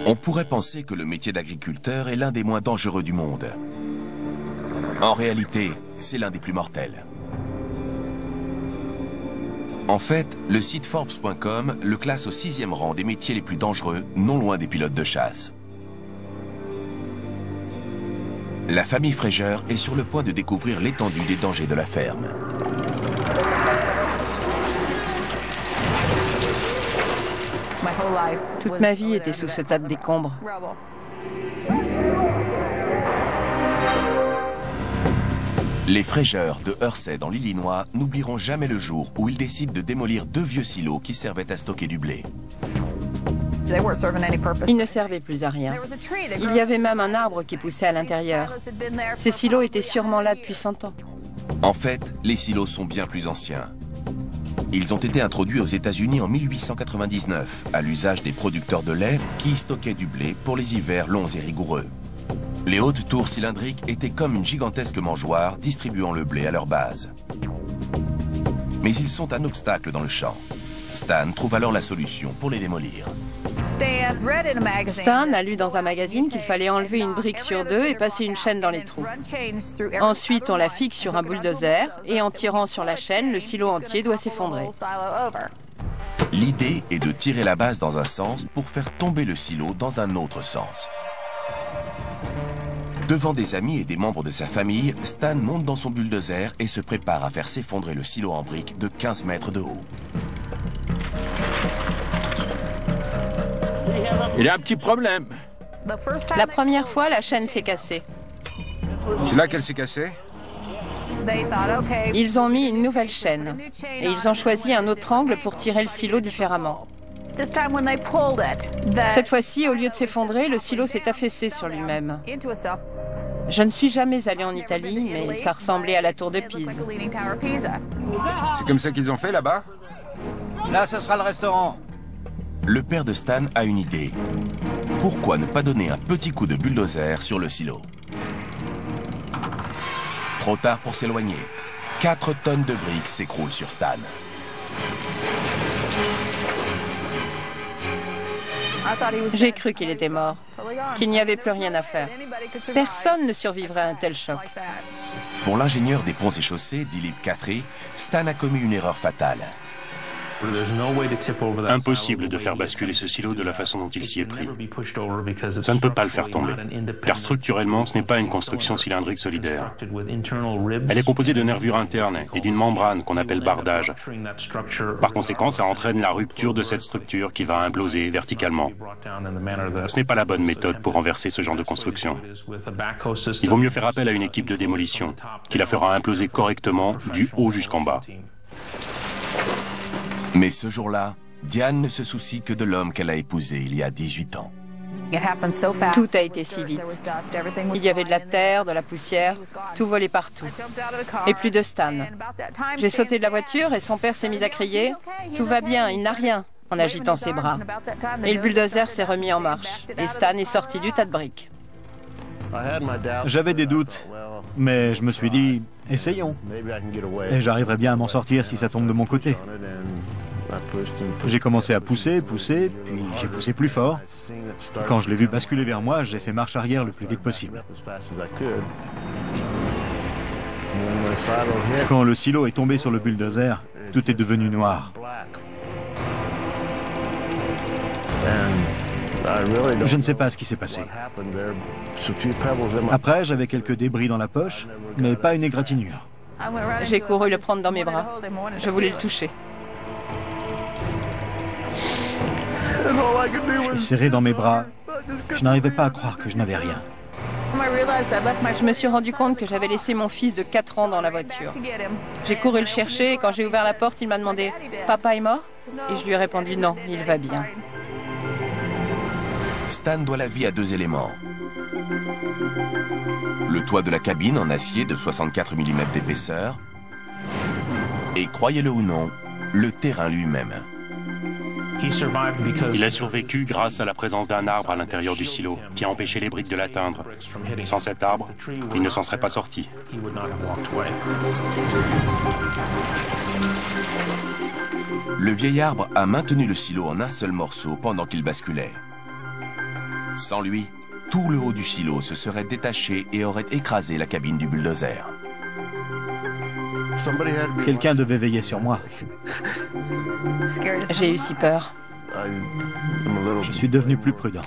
On pourrait penser que le métier d'agriculteur est l'un des moins dangereux du monde. En réalité, c'est l'un des plus mortels. En fait, le site Forbes.com le classe au 6e rang des métiers les plus dangereux, non loin des pilotes de chasse. La famille Fraser est sur le point de découvrir l'étendue des dangers de la ferme. Toute ma vie était sous ce tas de décombres. Les Fraser de Hersey dans l'Illinois n'oublieront jamais le jour où ils décident de démolir 2 vieux silos qui servaient à stocker du blé. Ils ne servaient plus à rien. Il y avait même un arbre qui poussait à l'intérieur. Ces silos étaient sûrement là depuis 100 ans. En fait, les silos sont bien plus anciens. Ils ont été introduits aux États-Unis en 1899 à l'usage des producteurs de lait qui y stockaient du blé pour les hivers longs et rigoureux. Les hautes tours cylindriques étaient comme une gigantesque mangeoire distribuant le blé à leur base. Mais ils sont un obstacle dans le champ. Stan trouve alors la solution pour les démolir. Stan a lu dans un magazine qu'il fallait enlever une brique sur 2 et passer une chaîne dans les trous. Ensuite, on la fixe sur un bulldozer et en tirant sur la chaîne, le silo entier doit s'effondrer. L'idée est de tirer la base dans un sens pour faire tomber le silo dans un autre sens. Devant des amis et des membres de sa famille, Stan monte dans son bulldozer et se prépare à faire s'effondrer le silo en briques de 15 mètres de haut. Il y a un petit problème. La première fois, la chaîne s'est cassée. C'est là qu'elle s'est cassée? Ils ont mis une nouvelle chaîne et ils ont choisi un autre angle pour tirer le silo différemment. Cette fois-ci, au lieu de s'effondrer, le silo s'est affaissé sur lui-même. Je ne suis jamais allée en Italie, mais ça ressemblait à la tour de Pise. C'est comme ça qu'ils ont fait là-bas? Là, ce sera le restaurant. Le père de Stan a une idée. Pourquoi ne pas donner un petit coup de bulldozer sur le silo? Trop tard pour s'éloigner. 4 tonnes de briques s'écroulent sur Stan. J'ai cru qu'il était mort, qu'il n'y avait plus rien à faire. Personne ne survivrait à un tel choc. Pour l'ingénieur des ponts et chaussées, Dilip Khatri, Stan a commis une erreur fatale. Impossible de faire basculer ce silo de la façon dont il s'y est pris. Ça ne peut pas le faire tomber, car structurellement, ce n'est pas une construction cylindrique solidaire. Elle est composée de nervures internes et d'une membrane qu'on appelle bardage. Par conséquent, ça entraîne la rupture de cette structure qui va imploser verticalement. Ce n'est pas la bonne méthode pour renverser ce genre de construction. Il vaut mieux faire appel à une équipe de démolition, qui la fera imploser correctement du haut jusqu'en bas. Mais ce jour-là, Diane ne se soucie que de l'homme qu'elle a épousé il y a 18 ans. Tout a été si vite. Il y avait de la terre, de la poussière, tout volait partout. Et plus de Stan. J'ai sauté de la voiture et son père s'est mis à crier « Tout va bien, il n'a rien » en agitant ses bras. Et le bulldozer s'est remis en marche. Et Stan est sorti du tas de briques. J'avais des doutes, mais je me suis dit, essayons. Et j'arriverai bien à m'en sortir si ça tombe de mon côté. J'ai commencé à pousser, puis j'ai poussé plus fort. Quand je l'ai vu basculer vers moi, j'ai fait marche arrière le plus vite possible. Quand le silo est tombé sur le bulldozer, tout est devenu noir. Je ne sais pas ce qui s'est passé. Après, j'avais quelques débris dans la poche, mais pas une égratignure. J'ai couru le prendre dans mes bras. Je voulais le toucher. Je l'ai serré dans mes bras. Je n'arrivais pas à croire que je n'avais rien. Je me suis rendu compte que j'avais laissé mon fils de 4 ans dans la voiture. J'ai couru le chercher et quand j'ai ouvert la porte, il m'a demandé « Papa est mort ?» Et je lui ai répondu « Non, il va bien. » Stan doit la vie à 2 éléments. Le toit de la cabine en acier de 64 mm d'épaisseur et, croyez-le ou non, le terrain lui-même. Il a survécu grâce à la présence d'un arbre à l'intérieur du silo qui a empêché les briques de l'atteindre. Sans cet arbre, il ne s'en serait pas sorti. Le vieil arbre a maintenu le silo en un seul morceau pendant qu'il basculait. Sans lui, tout le haut du silo se serait détaché et aurait écrasé la cabine du bulldozer. Quelqu'un devait veiller sur moi. J'ai eu si peur. Je suis devenu plus prudent.